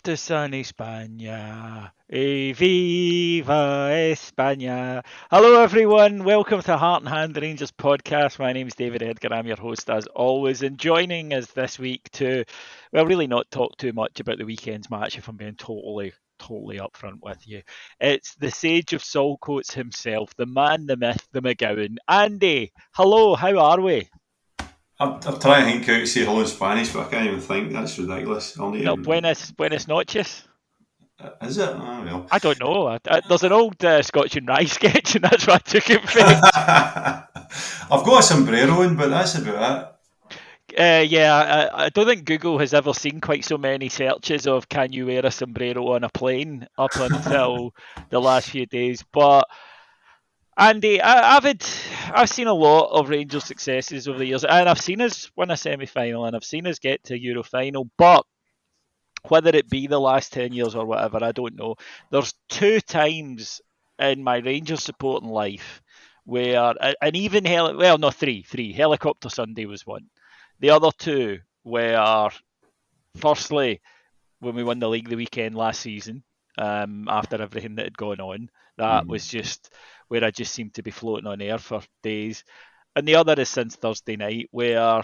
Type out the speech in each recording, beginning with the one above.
off to sunny España. Viva Espana. Hello, everyone. Welcome to Heart and Hand Rangers podcast. My name is David Edgar. I'm your host, as always. And joining us this week to, well, really not talk too much about the weekend's match, if I'm being totally upfront with you. It's the Sage of Saltcoats himself, the man, the myth, the McGowan. Andy, hello. How are we? I'm trying to think how to say hello in Spanish, but I can't even think. That's ridiculous. I'll need No, to, buenas noches. is it? Oh, well. I don't know. There's an old Scotch and Rye sketch, and that's what I took it for. I've got a sombrero in, but that's about Yeah, I don't think Google has ever seen quite so many searches of "can you wear a sombrero on a plane" up until the last few days. But Andy, I've seen a lot of Rangers successes over the years, and I've seen us win a semi-final, and I've seen us get to a Euro final. But whether it be the last 10 years or whatever, I don't know. There's two times in my Rangers supporting life where, and even, three. Helicopter Sunday was one. The other two were, firstly, when we won the league the weekend last season, after everything that had gone on. That it. was just where I just seemed to be floating on air for days. And the other is since Thursday night, where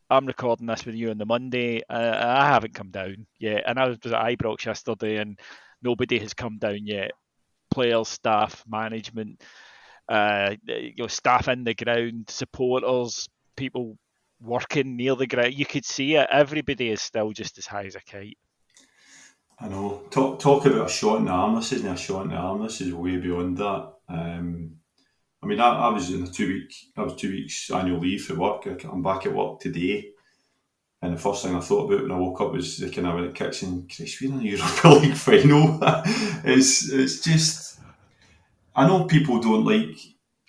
I'm recording this with you on the Monday. I haven't come down yet, and I was at Ibrox yesterday, and nobody has come down yet. Players, staff, management, staff in the ground, supporters, people working near the ground. You could see it. Everybody is still just as high as a kite. I know. Talk about a shot in the arm. This isn't a shot in the arm. This is way beyond that. I mean, I was in a 2 week. I was 2 weeks annual leave for work. I'm back at work today. And the first thing I thought about when I woke up was the kind of when it kicks in, Chris, we're in the Europa League final. it's just, I know people don't like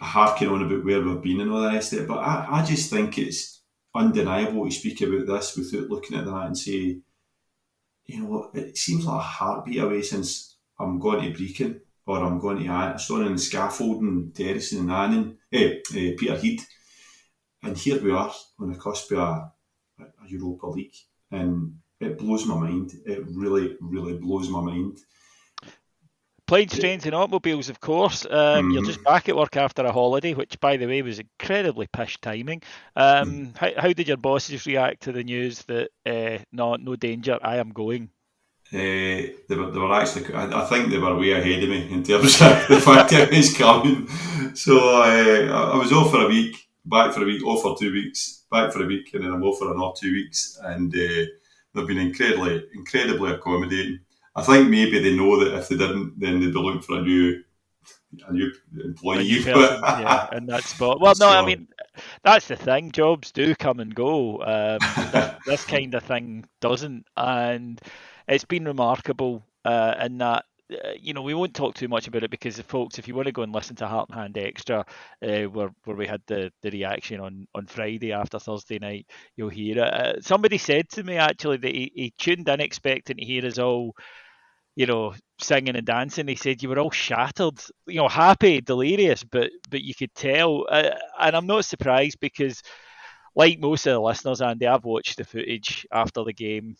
harking on about where we've been and all the rest of it, but I just think it's undeniable to speak about this without looking at that and say, you know, it seems like a heartbeat away since I'm going to Brecon or I'm going to Stoning and Scaffolding, Derrison and Peterhead. And here we are on the cusp of a Europa League. And it blows my mind. It really, really blows my mind. Planes, trains, and automobiles, of course. You're just back at work after a holiday, which, by the way, was incredibly pish timing. How did your bosses react to the news that no danger, I am going? They were actually, I think they were way ahead of me in terms of the fact that it was coming. So I was off for a week, back for a week, off for 2 weeks, back for a week, and then I'm off for another 2 weeks. And they've been incredibly accommodating. I think maybe they know that if they didn't, then they'd be looking for a new employee. A new person, yeah, in that spot. Well, no, I mean, that's the thing. Jobs do come and go. This kind of thing doesn't, and it's been remarkable in that. We won't talk too much about it because, folks, if you want to go and listen to Heart and Hand Extra, where we had the reaction on Friday after Thursday night, you'll hear it. Somebody said to me actually that he tuned in expecting to hear us all, singing and dancing. He said you were all shattered, happy, delirious, but you could tell. And I'm not surprised because, like most of the listeners, Andy, I've watched the footage after the game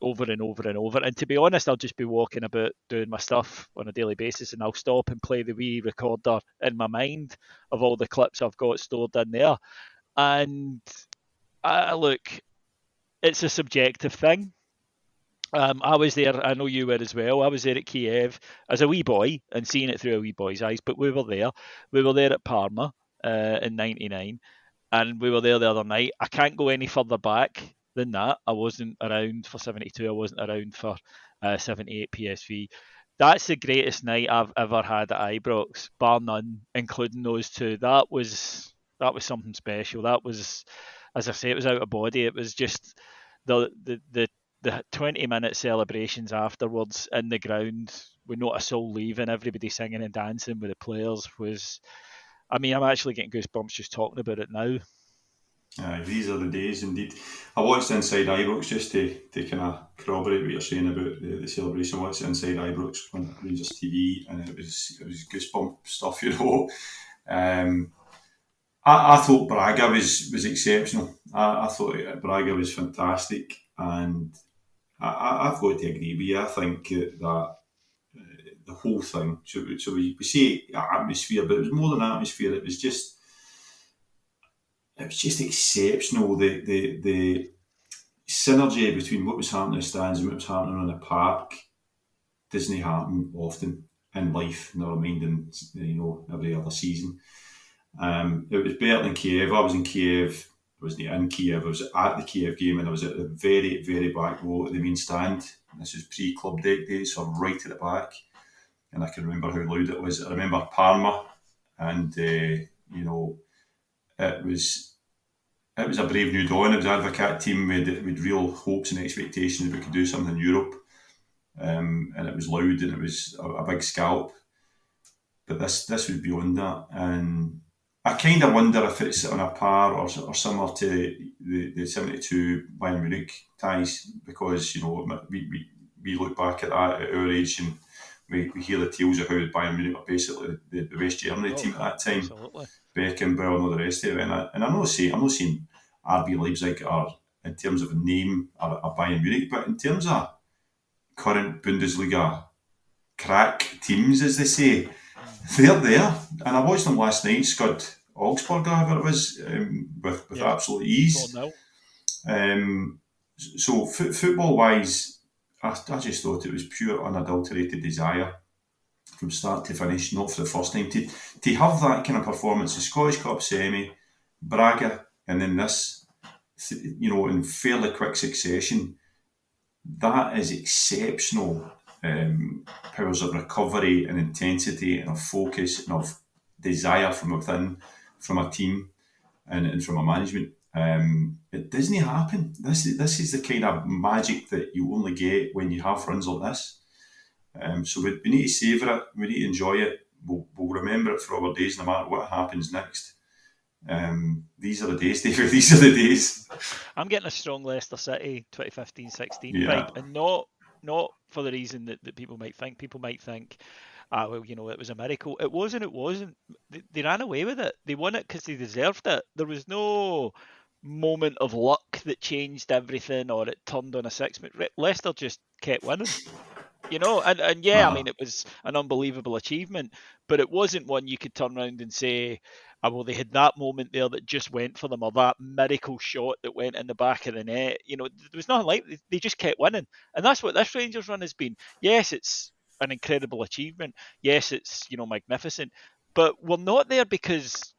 over and over and over. And to be honest, I'll just be walking about doing my stuff on a daily basis, and I'll stop and play the wee recorder in my mind of all the clips I've got stored in there. And look, it's a subjective thing. I was there. I know you were as well. I was there at Kiev as a wee boy and seeing it through a wee boy's eyes. But we were there. We were there at Parma in '99, and we were there the other night. I can't go any further back than that. I wasn't around for '72. I wasn't around for '78 PSV. That's the greatest night I've ever had at Ibrox, bar none, including those two. That was something special. That was, as I say, it was out of body. It was just the 20-minute celebrations afterwards in the ground with not a soul leaving, everybody singing and dancing with the players was, I'm actually getting goosebumps just talking about it now. These are the days indeed. I watched Inside Ibrox just to kind of corroborate what you're saying about the celebration. I watched Inside Ibrox on Rangers TV, and it was goosebump stuff, I thought Braga was exceptional. I thought Braga was fantastic, and I've got to agree with you. I think that the whole thing, so we say atmosphere, but it was more than atmosphere. It was just exceptional. The synergy between what was happening in the stands and what was happening in the park doesn't happen often in life, never mind in every other season. It was better than Kiev. I was in Kiev. I wasn't in Kiev. I was at the Kiev game, and I was at the very, very back row at the main stand. This was pre-club deck days, so I'm right at the back. And I can remember how loud it was. I remember Parma, and it was a brave new dawn. It was an Advocat team with real hopes and expectations that we could do something in Europe. And it was loud, and it was a big scalp. But this was beyond that, and I kind of wonder if it's on a par or similar to the 72 Bayern Munich ties, because we look back at that at our age, and we hear the tales of how Bayern Munich were basically the West Germany team at that time. Absolutely. Beckenbauer and all the rest of it. And I'm not saying RB Leipzig are, in terms of a name, are Bayern Munich, but in terms of current Bundesliga crack teams, as they say, they're there. And I watched them last night, Scud Augsburg, however it was, with absolute ease. So football-wise, I just thought it was pure unadulterated desire from start to finish, not for the first time. To have that kind of performance, the Scottish Cup semi, Braga, and then this, in fairly quick succession, that is exceptional powers of recovery and intensity and of focus and of desire from within, from a team and from a management. It doesn't happen. This is the kind of magic that you only get when you have runs like this. So we need to savour it. We need to enjoy it. We'll remember it for our days, no matter what happens next. These are the days, David. These are the days. I'm getting a strong Leicester City 2015-16 vibe, and not for the reason that people might think. People might think, it was a miracle. It wasn't. They ran away with it. They won it because they deserved it. There was no moment of luck that changed everything or it turned on a six-minute. Leicester just kept winning. I mean, it was an unbelievable achievement, but it wasn't one you could turn around and say, they had that moment there that just went for them, or that miracle shot that went in the back of the net. There was nothing like it. They just kept winning. And that's what this Rangers run has been. Yes, it's an incredible achievement. Yes, it's, magnificent. But we're not there because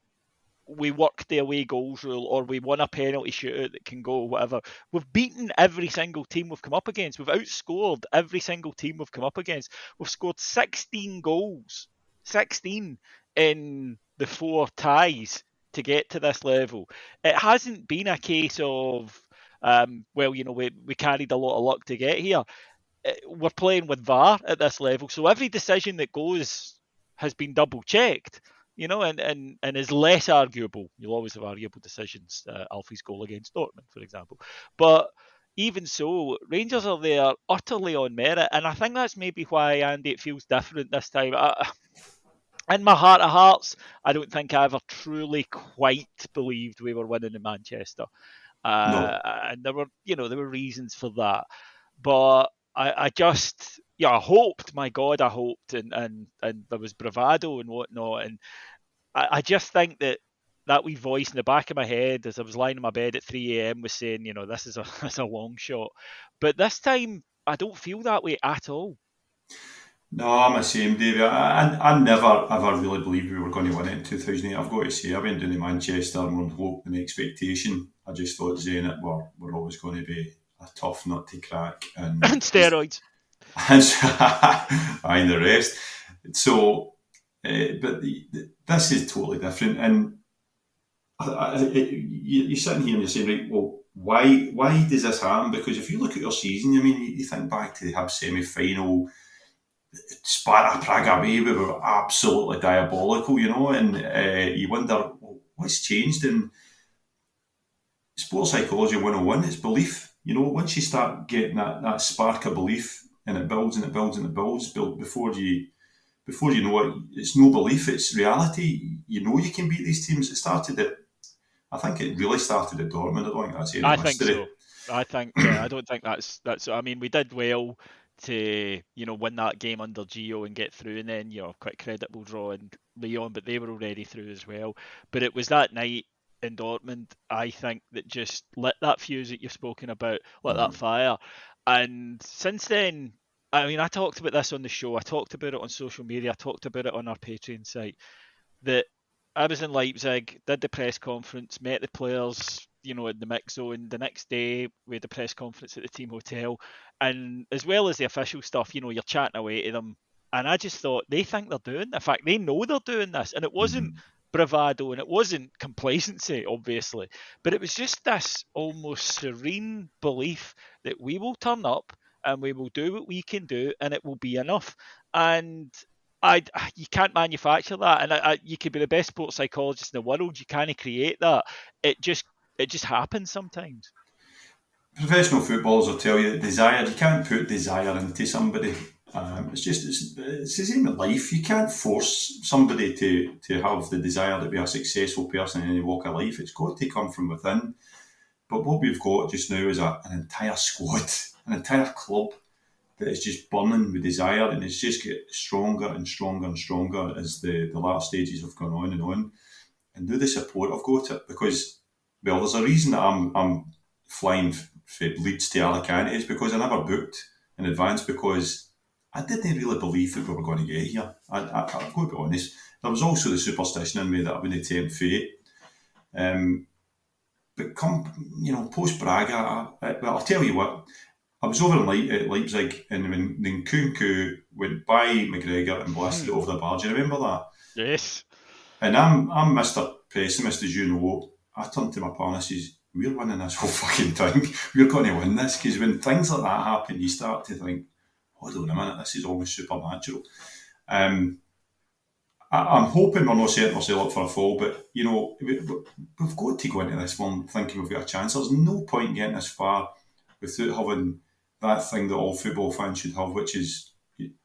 we worked the away goals rule or we won a penalty shootout that can go, whatever. We've beaten every single team we've come up against. We've outscored every single team we've come up against. We've scored 16 goals. 16 in the 4 ties to get to this level. It hasn't been a case of, we carried a lot of luck to get here. We're playing with VAR at this level, so every decision that goes has been double checked, and is less arguable. You'll always have arguable decisions. Alfie's goal against Dortmund, for example. But even so, Rangers are there utterly on merit, and I think that's maybe why, Andy, it feels different this time. In my heart of hearts, I don't think I ever truly quite believed we were winning in Manchester. No. And there were reasons for that. But I just, I hoped, my God, I hoped, and there was bravado and whatnot. And I just think that wee voice in the back of my head as I was lying in my bed at 3 a.m. was saying, this is a long shot. But this time, I don't feel that way at all. No, I'm the same, David. I never ever really believed we were going to win it in 2008. I've got to say, I went down to Manchester on hope and expectation. I just thought Zenit were always going to be a tough nut to crack. And steroids. And the rest. So, but this is totally different. And you're sitting here and you're saying, right, well, why does this happen? Because if you look at your season, I mean, you think back to the Hibs semi-final, Sparta Prague away, we were absolutely diabolical, and you wonder, well, what's changed? And sports psychology 101, it's belief. Once you start getting that spark of belief, and it builds and it builds and it builds, before you know it, it's no belief, it's reality. You can beat these teams. I think it really started at Dortmund. I don't think that's any history. So. I think, yeah, I don't think that's. I mean, we did well to win that game under Gio and get through, and then quite creditable draw and Leon, but they were already through as well. But it was that night in Dortmund, I think, that just lit that fuse that you've spoken about, lit that fire. And since then, I mean, I talked about this on the show, I talked about it on social media, I talked about it on our Patreon site, that I was in Leipzig, did the press conference, met the players, in the mix zone. The next day, we had the press conference at the team hotel. And as well as the official stuff, you're chatting away to them. And I just thought, they think they're doing, in fact, they know they're doing this. And it wasn't bravado and it wasn't complacency, obviously, but it was just this almost serene belief that we will turn up and we will do what we can do and it will be enough. And you can't manufacture that, and you could be the best sports psychologist in the world. You can't create that. It just happens sometimes. Professional footballers will tell you desire. You can't put desire into somebody. It's the same in life. You can't force somebody to have the desire to be a successful person in any walk of life. It's got to come from within. But what we've got just now is an entire squad, an entire club that is just burning with desire, and it's just get stronger and stronger and stronger as the last stages have gone on and on. And now the support I've got it because, well, there's a reason that I'm flying from Leeds to Alicante is because I never booked in advance because I didn't really believe that we were going to get here. I've got to be honest. There was also the superstition in me that I wouldn't tempt fate. But come, post Braga, well, I'll tell you what, I was over in Leipzig and when Nkunku went by McGregor and blasted it over the bar. Do you remember that? Yes. And I'm Mr. Pessimist, as you know. I turned to my partner and says, we're winning this whole fucking thing. We're going to win this. Because when things like that happen, you start to think, hold on a minute, this is almost supernatural. I'm hoping we're not setting ourselves up for a fall, but, we've got to go into this one thinking we've got a chance. There's no point getting this far without having that thing that all football fans should have, which is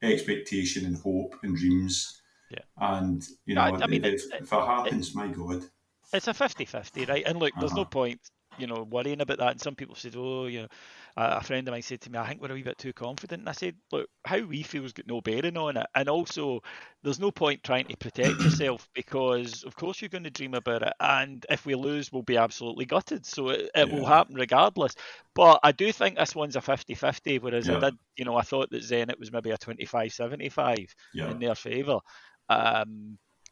expectation and hope and dreams. Yeah. And, if it happens, my God. It's a 50-50, right? And look, there's no point, worrying about that. And some people said, a friend of mine said to me, I think we're a wee bit too confident. And I said, look, how we feel's got no bearing on it. And also, there's no point trying to protect yourself because, of course, you're going to dream about it. And if we lose, we'll be absolutely gutted. So it will happen regardless. But I do think this one's a 50-50, whereas I did, I thought that Zenit was maybe a 25-75 in their favour.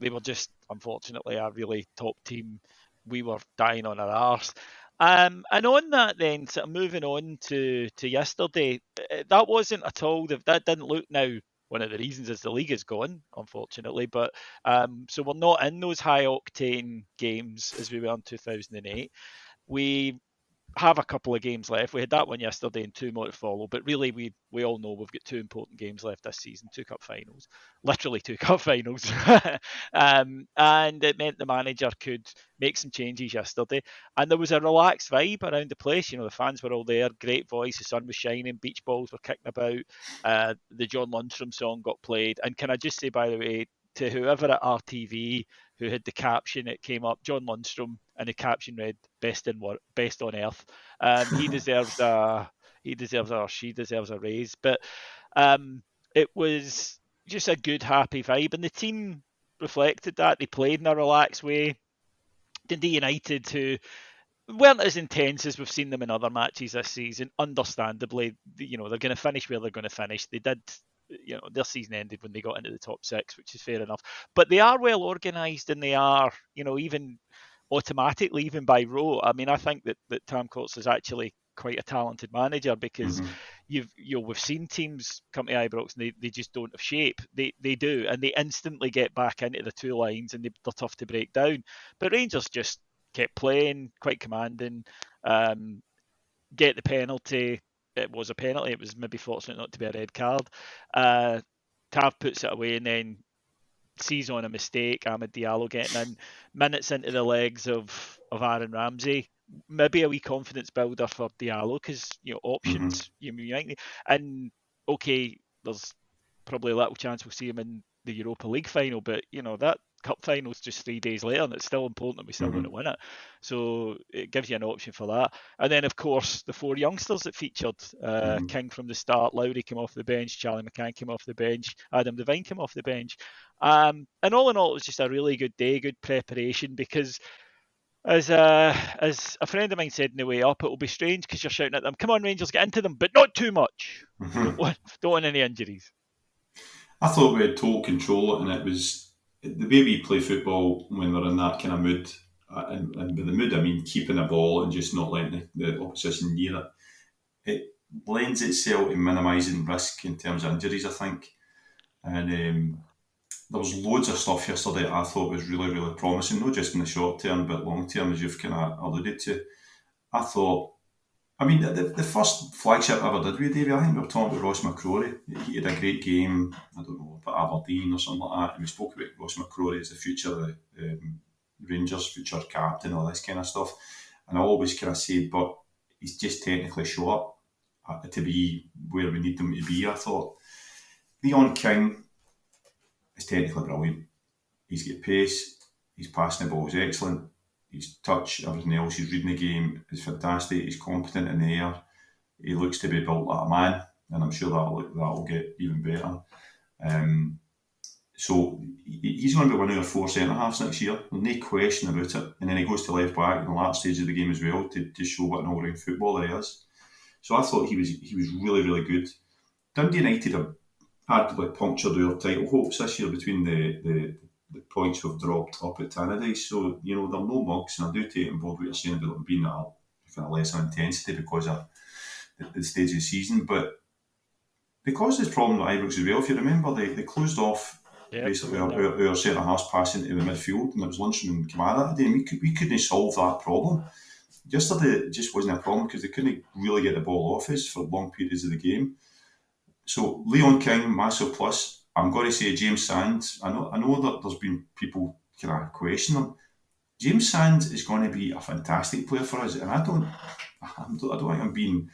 They were just, unfortunately, a really top team. We were dying on our arse. And on that then, sort of moving on to yesterday, that wasn't at all, that didn't look now, one of the reasons is the league is gone, unfortunately, but so we're not in those high-octane games as we were in 2008. We have a couple of games left. We had that one yesterday and two more to follow. But really, we all know we've got two important games left this season, two cup finals, literally two cup finals. And it meant the manager could make some changes yesterday. And there was a relaxed vibe around the place. The fans were all there, great voice, the sun was shining, beach balls were kicking about. The John Lundstrom song got played. And can I just say, by the way, to whoever at RTV who had the caption, it came up, John Lundstrom, and the caption read "Best on Earth." He deserves she deserves a raise. But it was just a good, happy vibe, and the team reflected that. They played in a relaxed way. Dundee United, who weren't as intense as we've seen them in other matches this season, understandably, they're going to finish where they're going to finish. They did. Their season ended when they got into the top six, which is fair enough. But they are well organised and they are, even automatically, even by row. I mean, I think that Tam Courts is actually quite a talented manager because we've seen teams come to Ibrox and they just don't have shape. They do, and they instantly get back into the two lines and they're tough to break down. But Rangers just kept playing, quite commanding, get the penalty. It was a penalty. It was maybe fortunate not to be a red card. Tav puts it away and then sees on a mistake. Ahmed Diallo getting in minutes into the legs of Aaron Ramsey. Maybe a wee confidence builder for Diallo because options. And okay, there's probably a little chance we'll see him in the Europa League final, but cup finals just 3 days later, and it's still important that we still want to win it. So it gives you an option for that. And then, of course, the 4 youngsters that featured, King from the start, Lowry came off the bench, Charlie McCann came off the bench, Adam Devine came off the bench. And all in all, it was just a really good day, good preparation, because as a friend of mine said in the way up, it will be strange because you're shouting at them, "Come on, Rangers, get into them, but not too much." Don't want any injuries. I thought we had total control, and it was the way we play football when we're in that kind of mood. And with the mood, I mean keeping the ball and just not letting the opposition near it. It lends itself to minimising risk in terms of injuries, I think. And there was loads of stuff yesterday I thought was really, really promising, not just in the short term, but long term, as you've kind of alluded to. I thought, I mean, the first flagship I ever did with Davey, I think we were talking about Ross McCrory. He had a great game, I don't know, about Aberdeen or something like that, and we spoke about Ross McCrory as the future Rangers, future captain, all this kind of stuff. And I always kind of said, but he's just technically short to be where we need him to be, I thought. Leon King is technically brilliant. He's got pace, he's passing the ball is excellent, his touch, everything else, he's reading the game is fantastic, he's competent in the air, he looks to be built like a man, and I'm sure that'll get even better. So he's going to be one of our 4 centre-halves next year, no question about it. And then he goes to left back in the last stage of the game as well to show what an all-round footballer he is. So I thought he was really, really good. Dundee United have hardly punctured our title hopes this year between the points we've dropped up at Tannadice. So, you know, they're no mugs, and I do take on board what you're saying about them being at kind of lesser intensity because of the stage of the season. But because there's problem with Ibrox as well, if you remember, they closed off basically our centre-halves passing to the midfield, and it was Lundstram and Kamara that day, and we couldn't solve that problem. Yesterday, it just wasn't a problem because they couldn't really get the ball off us for long periods of the game. So Leon King, massive plus. I'm going to say James Sands. I know that there's been people kind of question him. James Sands is going to be a fantastic player for us, and I don't think I'm being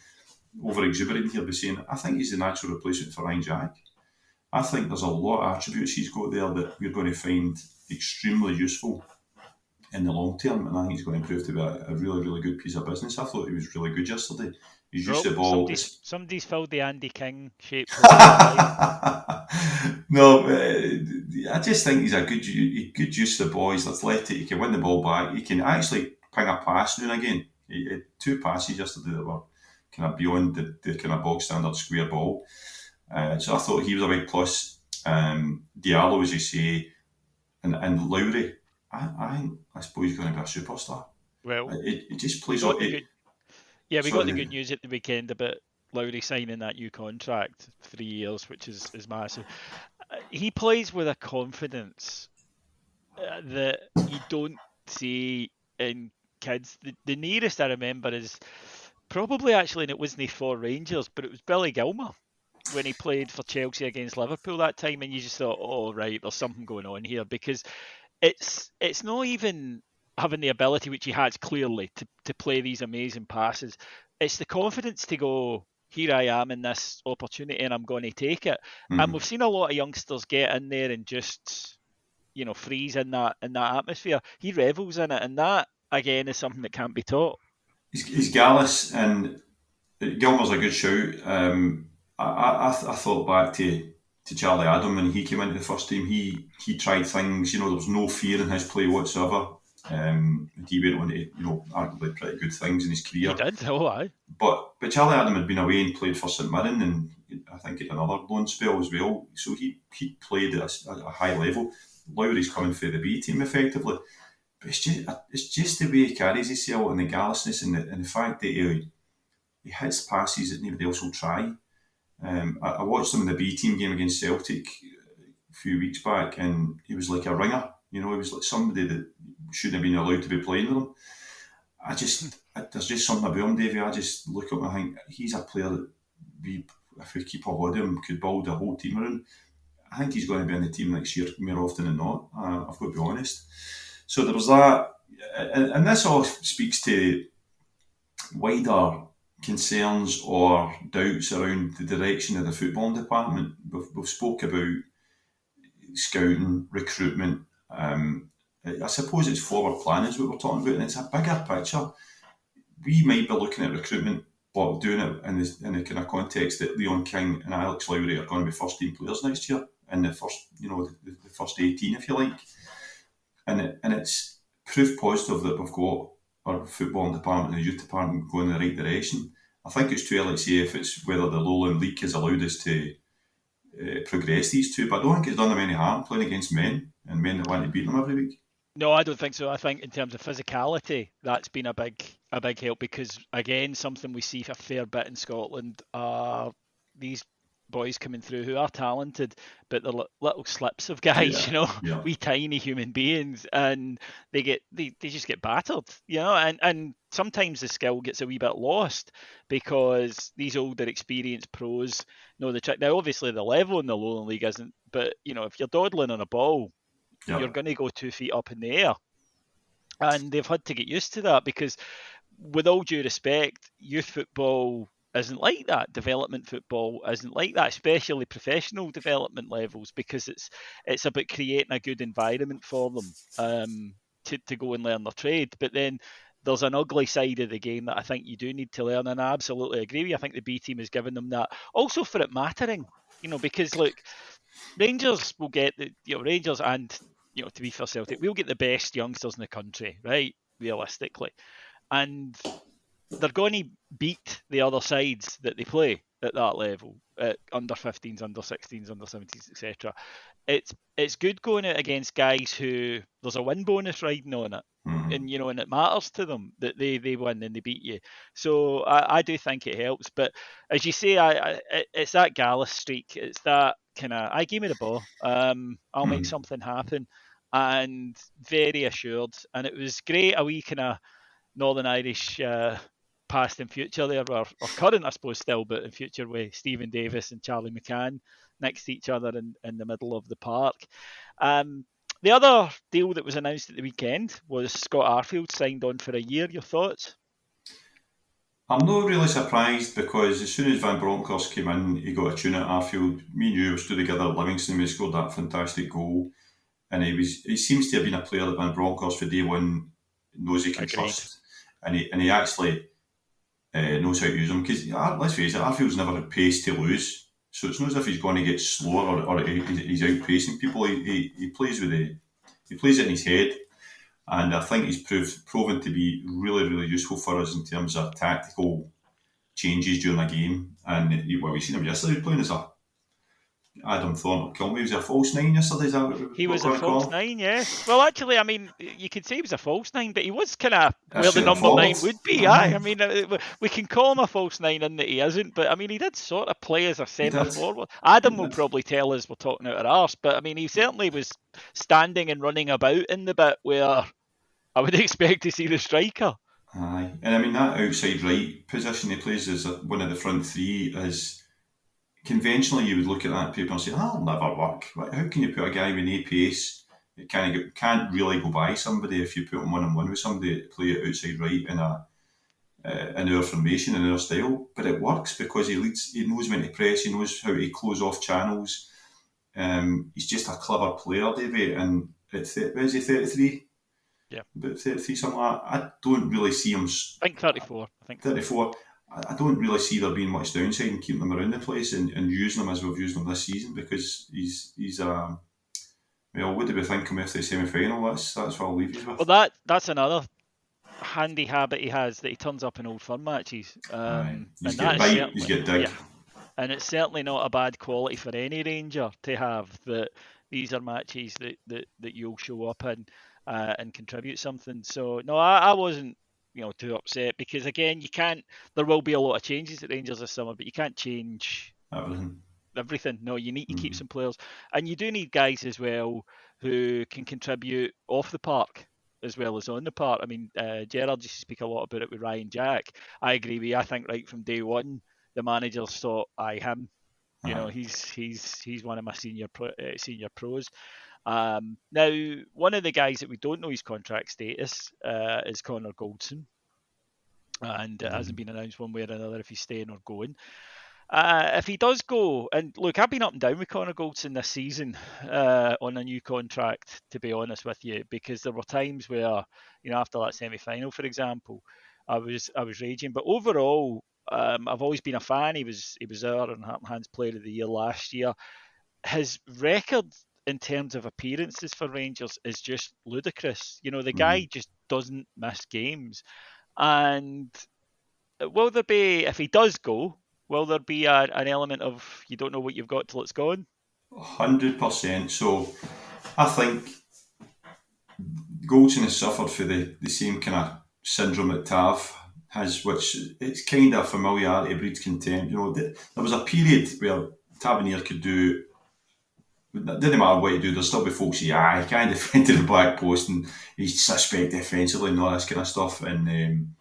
over exuberant here by saying I think he's the natural replacement for Ryan Jack. I think there's a lot of attributes he's got there that we're going to find extremely useful in the long term, and I think he's going to prove to be a really, really good piece of business. I thought he was really good yesterday. He's used the ball. Somebody's filled the Andy King shape. No, I just think he's a good use of the ball. He's athletic. He can win the ball back. He can actually ping a pass now and again. He had 2 passes yesterday that were kind of beyond the kind of bog standard square ball. So I thought he was a big plus. Diallo, as you say, and Lowry. I suppose he's going to be a superstar. Well, it just plays on. Yeah, we got the good news at the weekend about Lowry signing that new contract, 3 years, which is massive. He plays with a confidence that you don't see in kids. The nearest I remember is probably actually, and it wasn't for Rangers, but it was Billy Gilmour when he played for Chelsea against Liverpool that time, and you just thought, oh right, there's something going on here, because it's not even having the ability, which he has clearly, to play these amazing passes. It's the confidence to go, here I am in this opportunity and I'm going to take it. Mm-hmm. And we've seen a lot of youngsters get in there and just, you know, freeze in that atmosphere. He revels in it, and that again is something that can't be taught. He's gallus, and Gilmour's a good shout. I thought back to Charlie Adam when he came into the first team. He tried things, you know, there was no fear in his play whatsoever. He went on to, you know, arguably pretty good things in his career. He did, aye. But Charlie Adam had been away and played for St Mirren, and I think he had another loan spell as well. So he played at a high level. Lowry's coming for the B team effectively. But it's just the way he carries himself, and the gallousness, and the fact that he hits passes that nobody else will try. I watched him in the B team game against Celtic a few weeks back, and he was like a ringer. You know, he was like somebody that shouldn't have been allowed to be playing with him. There's just something about him, Davey. I just look at him and I think he's a player that if we keep a hold of him, could build a whole team around. I think he's going to be in the team next year more often than not. I've got to be honest. So there was that, and this all speaks to wider concerns or doubts around the direction of the football department. We've spoke about scouting, recruitment, I suppose it's forward planning is what we're talking about, and it's a bigger picture. We might be looking at recruitment, but doing it in the kind of context that Leon King and Alex Lowry are going to be first team players next year in the first, the first 18, if you like, and it's proof positive that we've got our football department and the youth department going in the right direction. I think it's too early to say if it's whether the Lowland League has allowed us to progress these two, but I don't think it's done them any harm playing against men and men that want to beat them every week. No, I don't think so. I think in terms of physicality, that's been a big help because again, something we see a fair bit in Scotland are these boys coming through who are talented, but they're little slips of guys, wee tiny human beings, and they just get battered, and sometimes the skill gets a wee bit lost because these older experienced pros know the trick. Now, obviously, the level in the Lowland League isn't, but if you're dawdling on a ball, you're going to go 2 feet up in the air. And they've had to get used to that because, with all due respect, youth football isn't like that. Development football isn't like that, especially professional development levels, because it's about creating a good environment for them to go and learn their trade. But then there's an ugly side of the game that I think you do need to learn, and I absolutely agree with you. I think the B team has given them that. Also for it mattering, because look, Rangers will get Rangers and to be fair, Celtic, we'll get the best youngsters in the country, right? Realistically, and they're going to beat the other sides that they play at that level, at under 15s, under 16s, under 17s, etc. It's good going out against guys who there's a win bonus riding on it, and and it matters to them that they win and they beat you. So I do think it helps. But as you say, it's that Gallus streak. It's that kind of I give me the ball. I'll make something happen, and very assured. And it was great. A wee kind of Northern Irish past and future there, or current, I suppose, still, but in future with Stephen Davis and Charlie McCann next to each other in the middle of the park. The other deal that was announced at the weekend was Scott Arfield signed on for a year. Your thoughts? I'm not really surprised because as soon as Van Bronckhorst came in, he got a tune at Arfield. Me and you stood together at Livingston. We scored that fantastic goal, and he seems to have been a player that Van Bronckhorst for day one knows he can trust, and he actually knows how to use him. Because let's face it, Arfield's never had pace to lose, so it's not as if he's going to get slower or he's outpacing people. He plays he plays it in his head. And I think he's proven to be really, really useful for us in terms of tactical changes during a game. And we've seen him yesterday playing as Adam Thornton Kilmy. Was he a false nine yesterday? He was a false nine, yes. Well, actually, I mean, you could say he was a false nine, but he was kind of where the number forward. 9 would be. I mean, we can call him a false nine in that he isn't, but I mean, he did sort of play as a centre forward. Adam will probably tell us we're talking out our arse, but I mean, he certainly was standing and running about in the bit where I would expect to see the striker. Aye, and I mean, that outside right position he plays as one of the front three is... Conventionally, you would look at that paper and say, that'll never work. How can you put a guy with no pace? It can't really go by somebody if you put him one-on-one with somebody to play it outside right in our formation, in our style. But it works because he knows when to press, he knows how to close off channels. He's just a clever player, Davey. And is he 33? Yeah. About 33, something like that. I don't really see him... I think 34. 34. I don't really see there being much downside in keeping him around the place and using him as we've used him this season because he's what do we think him after the semi-final? That's what I'll leave you with. Well, that's another handy habit he has, that he turns up in Old Firm matches. He's got bite, he's got dig. Yeah. And it's certainly not a bad quality for any Ranger to have, that these are matches that you'll show up in and contribute something. So, no, I wasn't too upset because, again, there will be a lot of changes at Rangers this summer, but you can't change everything. No, you need to keep some players, and you do need guys as well who can contribute off the park as well as on the park. I mean, Gerard used to speak a lot about it with Ryan Jack. I agree with you. I think right from day one, the managers thought, him. He's one of my senior pros. Now, one of the guys that we don't know his contract status is Connor Goldson, and it hasn't been announced one way or another if he's staying or going. If he does go, and look, I've been up and down with Connor Goldson this season on a new contract, to be honest with you, because there were times where, after that semi-final, for example, I was raging. But overall, I've always been a fan. He was our and Hands Player of the Year last year. His record in terms of appearances for Rangers is just ludicrous. The guy just doesn't miss games. And will there be, if he does go, will there be an element of you don't know what you've got till it's gone? 100%. So I think Goldson has suffered for the same kind of syndrome that Tav has, which it's kind of familiarity breeds contempt. There was a period where Tavernier could do, it didn't matter what he do, there'll still be folks who say, he can't defend to the back post and he's suspect defensively and all this kind of stuff. And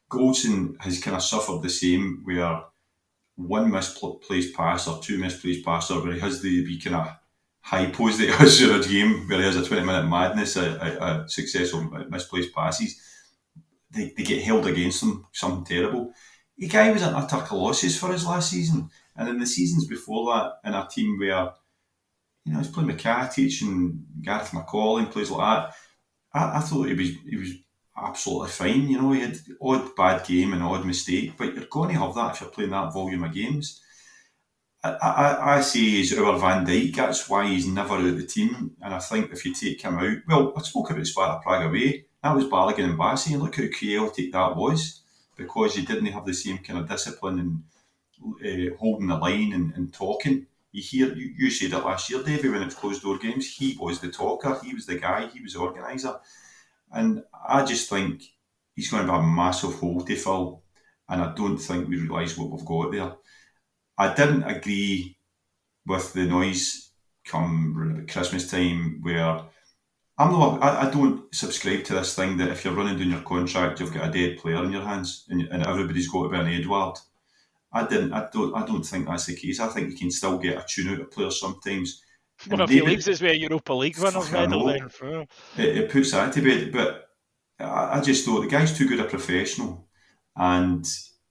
Goldson has kind of suffered the same, where one misplaced pass or two misplaced passes, where he has the wee kind of high pose that he has in a game, where he has a 20-minute madness, a successful misplaced passes, they get held against him, something terrible. The guy was in utter colossus for us last season, and in the seasons before that, in a team where he's playing McCartich and Gareth McCall and plays like that, I thought he was absolutely fine. He had odd bad game and odd mistake, but you're going to have that if you're playing that volume of games. I say he's our Van Dijk. That's why he's never out of the team. And I think if you take him out, well, I spoke about Sparta Prague away. That was Balogun and Bassi, and look how chaotic that was, because he didn't have the same kind of discipline and holding the line and talking. You said it last year, Davey, when it was closed door games. He was the talker. He was the guy. He was the organiser. And I just think he's going to have a massive hole to fill, and I don't think we realise what we've got there. I didn't agree with the noise come Christmas time, where I don't subscribe to this thing that if you're running down your contract, you've got a dead player in your hands and everybody's got to be an Edward. I don't think that's the case. I think you can still get a tune out of players sometimes. Well, if he leaves us with a Europa League winners medal, then it puts that to bed. But I just thought the guy's too good a professional, and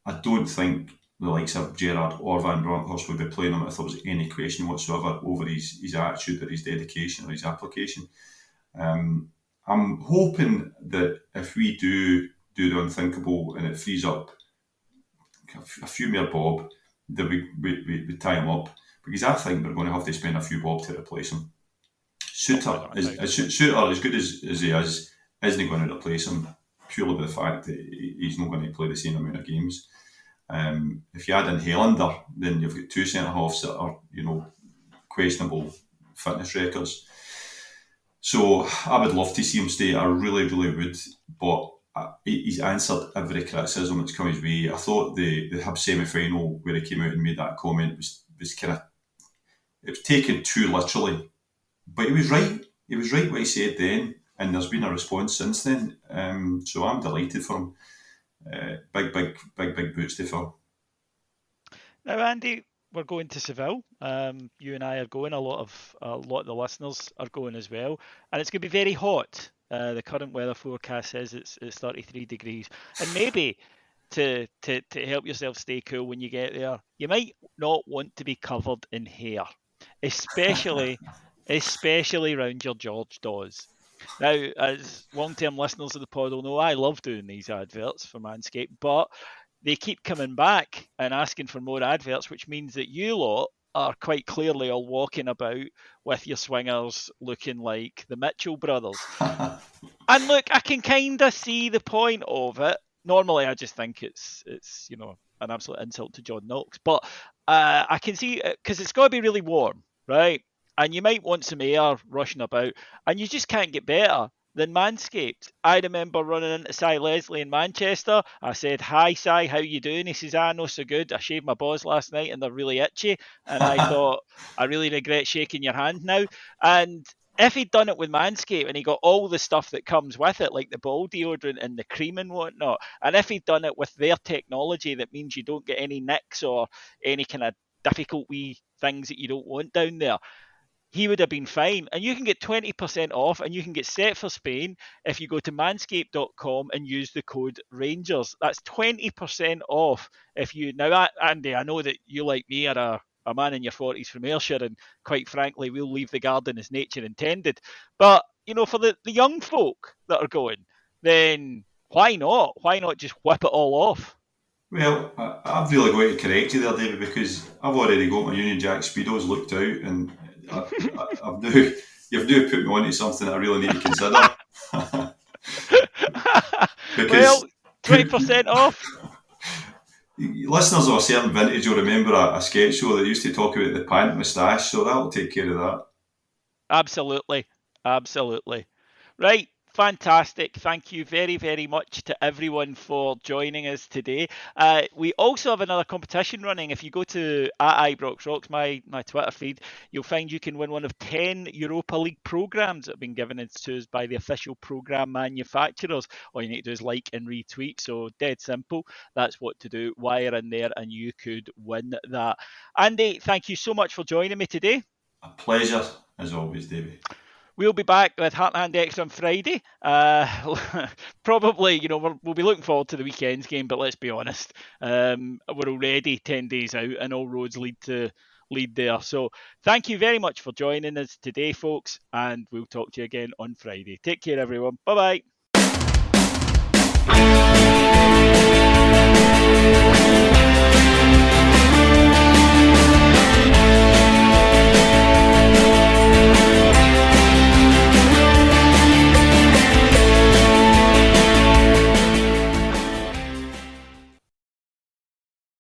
I don't think the likes of Gerrard or Van Bronckhorst would be playing him if there was any question whatsoever over his attitude or his dedication or his application. I'm hoping that if we do the unthinkable and it frees up a few more bob, that we tie him up, because I think we're going to have to spend a few bob to replace him. Suter, as good as he is, isn't going to replace him, purely by the fact that he's not going to play the same amount of games. If you add in Helander, then you've got two centre-halves that are, questionable fitness records. So I would love to see him stay. I really, really would. But he's answered every criticism that's come his way. I thought the Hib semi-final, where he came out and made that comment, was kind of, it was taken too literally. But he was right. He was right what he said then, and there's been a response since then. So I'm delighted for him. Big boots to fill. Now, Andy, we're going to Seville. You and I are going. A lot of the listeners are going as well, and it's going to be very hot. The current weather forecast says it's 33 degrees, and maybe to help yourself stay cool when you get there, you might not want to be covered in hair, especially around your George Dawes. Now, as long-term listeners of the pod will know, I love doing these adverts for Manscaped, but they keep coming back and asking for more adverts, which means that you lot are quite clearly all walking about with your swingers looking like the Mitchell brothers. And look, I can kind of see the point of it. Normally, I just think it's an absolute insult to John Knox, but I can see, because it's got to be really warm, right? And you might want some air rushing about, and you just can't get better than Manscaped. I remember running into Si Leslie in Manchester. I said, "Hi Si, how you doing?" He says, "No so good. I shaved my balls last night and they're really itchy." And I thought, I really regret shaking your hand now. And if he'd done it with Manscaped and he got all the stuff that comes with it, like the ball deodorant and the cream and whatnot, and if he'd done it with their technology that means you don't get any nicks or any kind of difficult wee things that you don't want down there, he would have been fine. And you can get 20% off and you can get set for Spain if you go to manscaped.com and use the code Rangers. That's 20% off. If you now, Andy, I know that you, like me, are a man in your 40s from Ayrshire, and quite frankly, we'll leave the garden as nature intended. But, for the young folk that are going, then why not? Why not just whip it all off? Well, I've really got to correct you there, David, because I've already got my Union Jack Speedos looked out, and you've now put me onto something that I really need to consider. Well, 20% off. Listeners of a certain vintage will remember a sketch show that used to talk about the pant moustache, so that'll take care of that. Absolutely. Right. Fantastic. Thank you very, very much to everyone for joining us today. We also have another competition running. If you go to @IbroxRocks, my Twitter feed, you'll find you can win one of 10 Europa League programmes that have been given to us by the official programme manufacturers. All you need to do is like and retweet. So dead simple. That's what to do. Wire in there and you could win that. Andy, thank you so much for joining me today. A pleasure, as always, Davey. We'll be back with Heart and Hand X on Friday. Probably, we'll be looking forward to the weekend's game, but let's be honest, we're already 10 days out and all roads lead there. So thank you very much for joining us today, folks, and we'll talk to you again on Friday. Take care, everyone. Bye-bye.